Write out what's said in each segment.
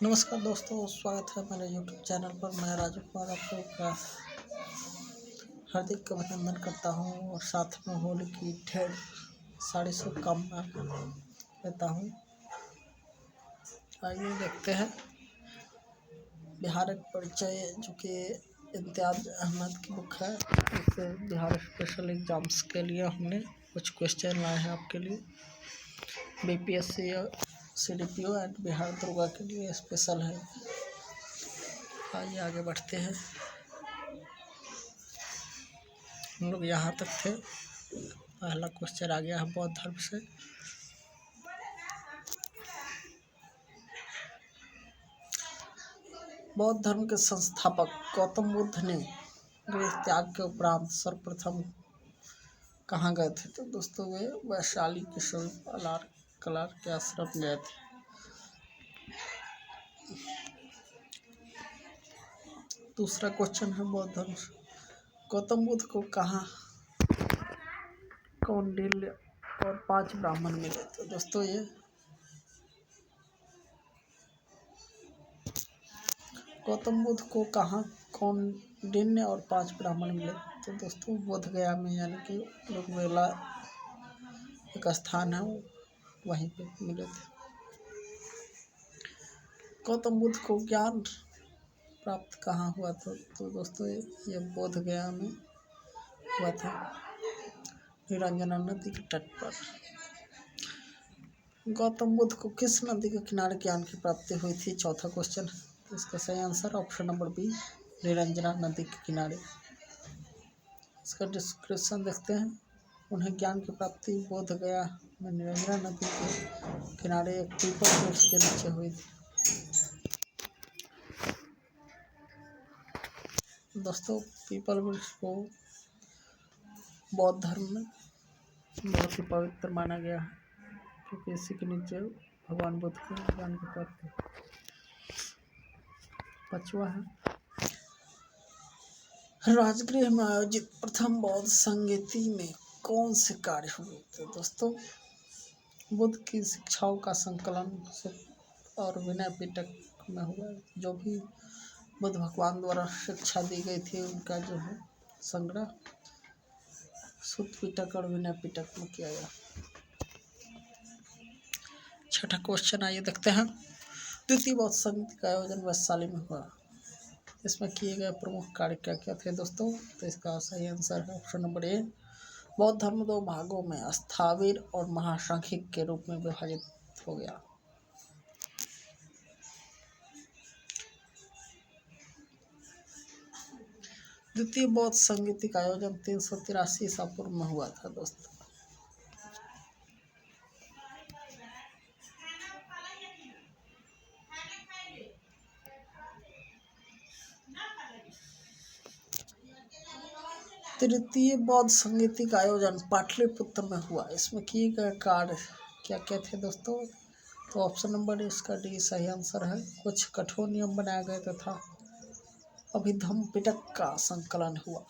नमस्कार दोस्तों, स्वागत है मेरे यूट्यूब चैनल पर। मैं राजू कुमार आप लोगों का हार्दिक अभिनंदन करता हूं और साथ में होली की ढेर सारी शुभकामना देता हूं। आइए देखते हैं बिहार एक परिचय, जो कि इम्तियाज अहमद की बुक है। इससे बिहार स्पेशल एग्जाम्स के लिए हमने कुछ क्वेश्चन लाए हैं आपके लिए। BPSC, CDPO and Bihar Durga के लिए स्पेशल है। आइए आगे बढ़ते हैं। हम लोग यहाँ तक थे। पहला क्वेश्चन आ गया है बौद्ध धर्म से। बौद्ध धर्म के संस्थापक गौतम बुद्ध ने गृह त्याग के उपरांत सर्वप्रथम कहाँ गए थे? तो दोस्तों वे वैशाली के समीप कलार के आश्रम गए थे। दूसरा क्वेश्चन है बौद्ध धर्म से। गौतम बुद्ध को कहाँ कौंडिल्य और 5 ब्राह्मण मिले? तो दोस्तों ये गौतम बुद्ध को कहाँ कौंडिन्य और 5 ब्राह्मण मिले? तो दोस्तों बोध गया में, यानी कि लोकवेला एक स्थान है, वहीं पे मिले थे। गौतम बुद्ध को ज्ञान प्राप्त कहाँ हुआ था? तो दोस्तों ये बोध गया में हुआ था, निरंजना नदी के तट पर। गौतम बुद्ध को किस नदी के किनारे ज्ञान की प्राप्ति हुई थी? चौथा क्वेश्चन है। तो इसका सही answer option number B, Niranjana नदी के किनारे। इसका डिस्क्रिप्शन देखते हैं। उन्हें ज्ञान की प्राप्ति बोध गया में निरंजना नदी के किनारे एक पीपल वृक्ष के नीचे हुई थी। दोस्तों पीपल वृक्ष को बौद्ध धर्म में बहुत ही पवित्र माना गया है, क्योंकि इसी के नीचे भगवान बुद्ध को ज्ञान की प्राप्ति। पांचवा है, राजगृह में आयोजित प्रथम बौद्ध संगीति में कौन से कार्य हुए? तो दोस्तों बुद्ध की शिक्षाओं का संकलन और विनय पिटक में हुआ। जो भी बुद्ध भगवान द्वारा शिक्षा दी गई थी, उनका जो है संग्रह सुत्त पिटक और विनय पिटक में किया गया। छठा क्वेश्चन आइए देखते हैं। द्वितीय बौद्ध संगीत का आयोजन वैशाली में हुआ। इसमें किए गए प्रमुख कार्य क्या क्या थे दोस्तों? तो इसका सही आंसर है ऑप्शन नंबर ए। बौद्ध धर्म 2 भागों में स्थाविर और महासांख्यिक के रूप में विभाजित हो गया। द्वितीय बौद्ध संगीति का आयोजन 383 ईसा पूर्व में हुआ था दोस्तों। तृतीय बौद्ध संगीति का आयोजन पाटलिपुत्र में हुआ। इसमें किए गए कार्य क्या क्या थे दोस्तों? तो ऑप्शन नंबर इसका डी सही आंसर है। कुछ कठोर नियम बनाए गए तथा अभिधम्म पिटक का संकलन हुआ।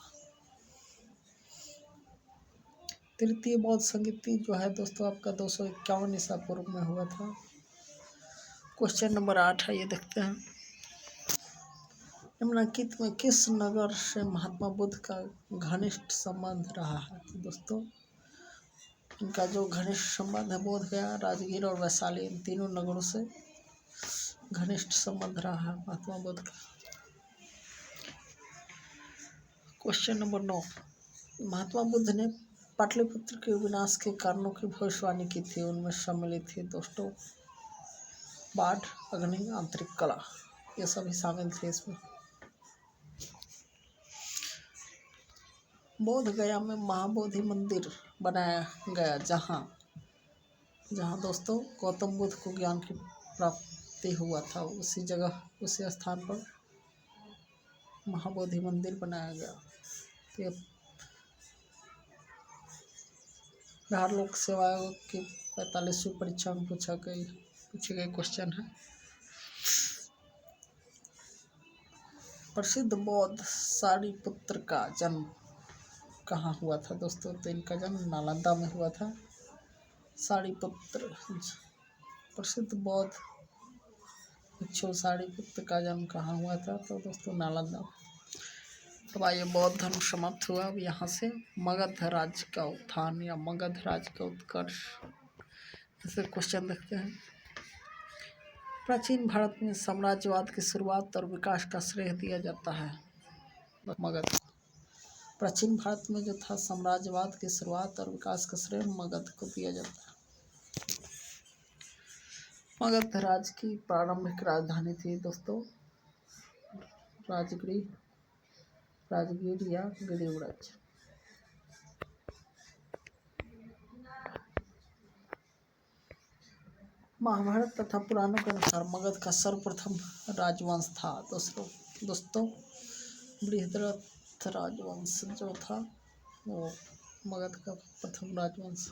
तृतीय बौद्ध संगीति जो है दोस्तों आपका 251 ईसा पूर्व में हुआ था। क्वेश्चन नंबर 8 है, ये देखते हैं। निम्नलिखित में किस नगर से महात्मा बुद्ध का घनिष्ठ संबंध रहा है? तो दोस्तों इनका जो घनिष्ठ संबंध है बोध गया, राजगीर और वैशाली, इन तीनों नगरों से घनिष्ठ संबंध रहा है महात्मा बुद्ध का। क्वेश्चन नंबर 9, महात्मा बुद्ध ने पाटलिपुत्र के विनाश के कारणों की भविष्यवाणी की थी। उनमें सम्मिलित थी दोस्तों बाढ़, अग्नि, आंतरिक कला, ये सभी शामिल थे इसमें। बोध गया में महाबोधि मंदिर बनाया गया, जहाँ दोस्तों गौतम बुद्ध को ज्ञान की प्राप्ति हुआ था। उसी जगह, उसी स्थान पर महाबोधि मंदिर बनाया गया। ये बिहार लोक सेवा आयोग की 45वीं परीक्षा में पूछे गए क्वेश्चन है। प्रसिद्ध बौद्ध सारिपुत्र का जन्म कहाँ हुआ था दोस्तों? तो इनका जन्म नालंदा में हुआ था। सारिपुत्र प्रसिद्ध बौद्ध भिक्षु सारिपुत्र का जन्म कहाँ हुआ था? तो दोस्तों नालंदा। तो आइए बौद्ध धर्म समाप्त हुआ। अब यहाँ से मगध राज्य का उत्थान या मगध राज्य का उत्कर्ष, ऐसे क्वेश्चन देखते हैं। प्राचीन भारत में साम्राज्यवाद की शुरुआत और विकास का श्रेय दिया जाता है मगध। प्राचीन भारत में जो था साम्राज्यवाद की शुरुआत और विकास का श्रेय मगध को दिया जाता है। मगध राज्य की प्रारंभिक राजधानी थी दोस्तों राजगीर या गिरिव्रज। महाभारत तथा पुराणों के अनुसार मगध का सर्वप्रथम राजवंश था दोस्तों बृहद्रथ राजवंश जो था वो मगध का प्रथम राजवंश।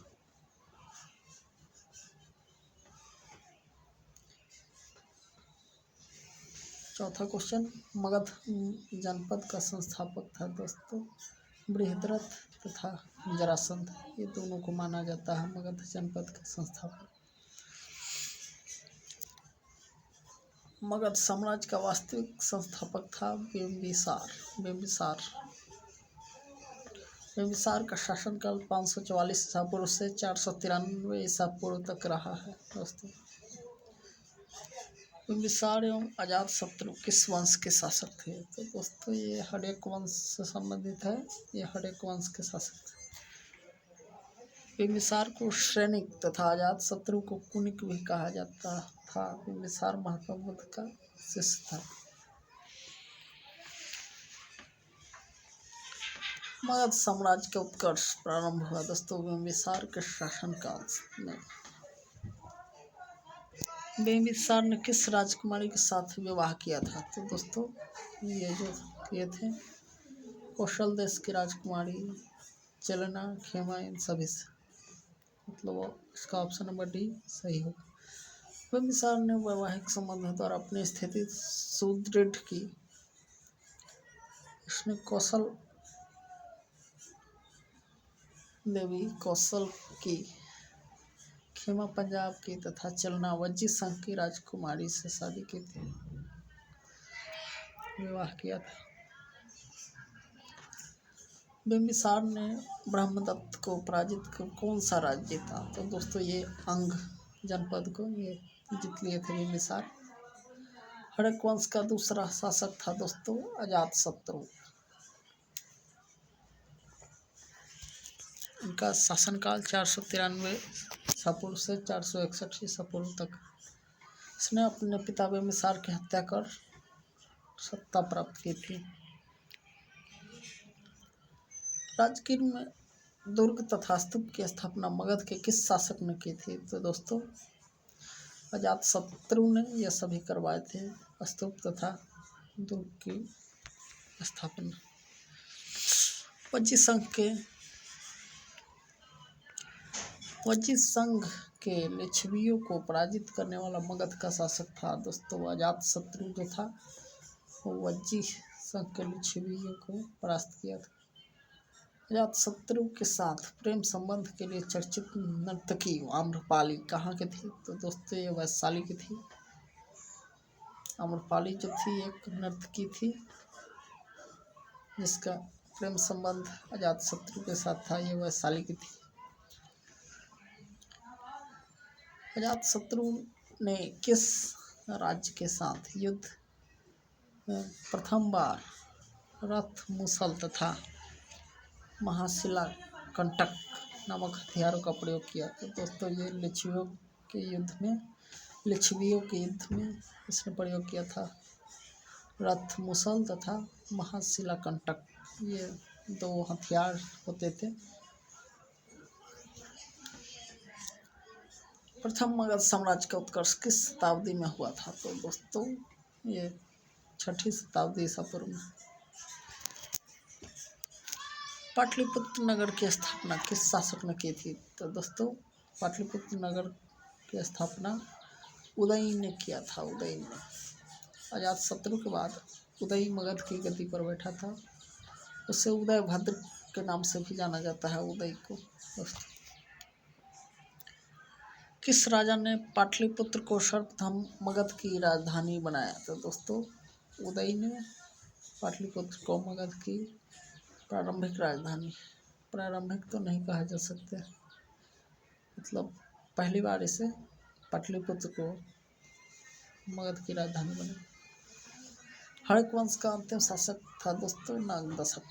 चौथा क्वेश्चन, मगध जनपद का संस्थापक था दोस्तों बृहद्रथ तथा जरासंध, ये दोनों को माना जाता है मगध जनपद के संस्थापक। मगध साम्राज्य का वास्तविक संस्थापक था बिम्बिसार का शासनकाल 544 ईसा पूर्व से 493 ईसा पूर्व तक रहा है दोस्तों। बिम्बिसार एवं अजातशत्रु किस वंश के शासक थे? तो दोस्तों ये हड़प्पा वंश से संबंधित है, ये हड़प्पा वंश के शासक थे। बिम्बिसार को सैनिक तथा अजातशत्रु को कुनिक भी कहा जाता था। बिम्बिसार महात्मा बुद्ध का शिष्य था। मगध साम्राज्य का उत्कर्ष प्रारंभ हुआ दोस्तों बिम्बिसार के शासनकाल में। बिम्बिसार ने किस राजकुमारी के साथ विवाह किया था? तो दोस्तों ये जो किए थे कौशल देश की राजकुमारी चलना खेमा, इन सभी से, मतलब इसका ऑप्शन नंबर डी सही होगा। बिम्बिसार ने वैवाहिक संबंधों द्वारा अपनी स्थिति सुदृढ़ की। इसने कौशल देवी कौशल की, खेमा पंजाब की तथा चलना वज्जी संघ की राजकुमारी से शादी की थी, विवाह किया था। बिम्बिसार ने ब्रह्मदत्त को पराजित कर कौन सा राज्य जीता? तो दोस्तों ये अंग जनपद को ये जीत लिए थे बिम्बिसार। हड़प्पा वंश का दूसरा शासक था दोस्तों अजातशत्रु। इनका शासनकाल 493 ईसा पूर्व से 461 ईसा पूर्व तक। इसने अपने पिता बिम्बिसार की हत्या कर सत्ता प्राप्त की थी। राजगीर में दुर्ग तथा स्तूप की स्थापना मगध के किस शासक ने की थी? तो दोस्तों अजातशत्रु ने यह सभी करवाए थे, स्तूप तथा दुर्ग की स्थापना। वज्जी संघ के लिच्छवियों को पराजित करने वाला मगध का शासक था दोस्तों अजातशत्रु जो था वो वज्जी संघ के लिच्छवियों को परास्त किया था। अजातशत्रु के साथ प्रेम संबंध के लिए चर्चित नर्तकी आम्रपाली कहाँ की थी? तो दोस्तों ये वैशाली की थी। आम्रपाली जो थी एक नर्तकी थी जिसका प्रेम संबंध अजातशत्रु के साथ था, ये वैशाली की थी। अजातशत्रु ने किस राज्य के साथ युद्ध प्रथम बार रथ, मुसल तथा महाशिला कंटक नामक हथियारों का प्रयोग किया? तो दोस्तों ये लिच्छवियों के युद्ध में इसने प्रयोग किया था। रथ, मुसल तथा महाशिला कंटक, ये दो हथियार होते थे। प्रथम मगध साम्राज्य का उत्कर्ष किस शताब्दी में हुआ था? तो दोस्तों ये 6ठी शताब्दी ईसा पूर्व में। पाटलिपुत्र नगर की स्थापना किस शासक ने की थी? तो दोस्तों पाटलिपुत्र नगर की स्थापना उदयी ने किया था। उदयी ने अजातशत्रु के बाद उदयी मगध की गद्दी पर बैठा था। उसे उदयभद्र के नाम से भी जाना जाता है उदयी को दोस्तों। किस राजा ने पाटलिपुत्र को सर्वप्रथम मगध की राजधानी बनाया? तो दोस्तों उदय ने पाटलिपुत्र को मगध की प्रारंभिक राजधानी, प्रारंभिक तो नहीं कहा जा सकता, मतलब पहली बार इसे पाटलिपुत्र को मगध की राजधानी बनी। हड़क वंश का अंतिम शासक था दोस्तों नागदशक।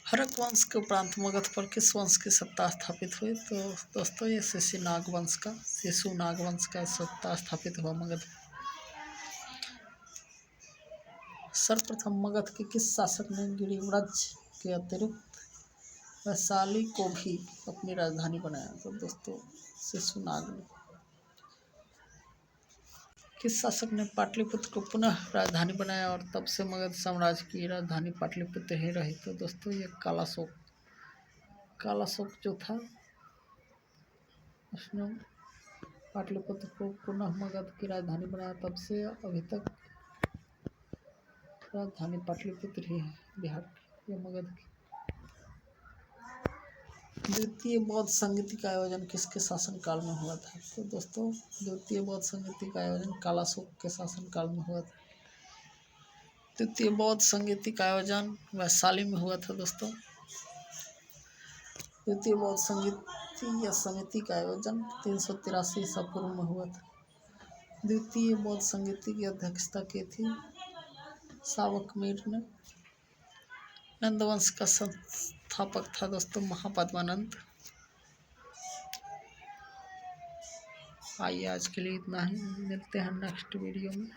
हड़क वंश के उपरांत मगध पर किस वंश की सत्ता स्थापित हुई? तो दोस्तों ये शिशुनाग वंश का सत्ता स्थापित हुआ मगध। सर्वप्रथम मगध के किस शासक ने गिरिव्रज के अतिरिक्त वैशाली को भी अपनी राजधानी बनाया? तो दोस्तों शिशुनाग ने। किस शासक ने पाटलिपुत्र को पुनः राजधानी बनाया और तब से मगध साम्राज्य की राजधानी पाटलिपुत्र ही रही? तो दोस्तों ये कालाशोक जो था उसने पाटलिपुत्र को पुनः मगध की राजधानी बनाया, तब से अभी तक राजधानी पाटलिपुत्र ही है बिहार की या मगध की। द्वितीय बौद्ध संगीति का आयोजन किसके शासनकाल में हुआ था? तो दोस्तों द्वितीय बौद्ध संगीति का आयोजन कालाशोक के शासनकाल में हुआ था। द्वितीय बौद्ध संगीति का आयोजन वैशाली में हुआ था दोस्तों। द्वितीय बौद्ध संगीति या समिति का आयोजन 383 ईसा पूर्व में हुआ था। द्वितीय बौद्ध संगीति की अध्यक्षता की थी सावकमीर ने। नंदवंश का संस्थापक था दोस्तों महापद्मानंद। आइए आज के लिए इतना ही, मिलते हैं नेक्स्ट वीडियो में।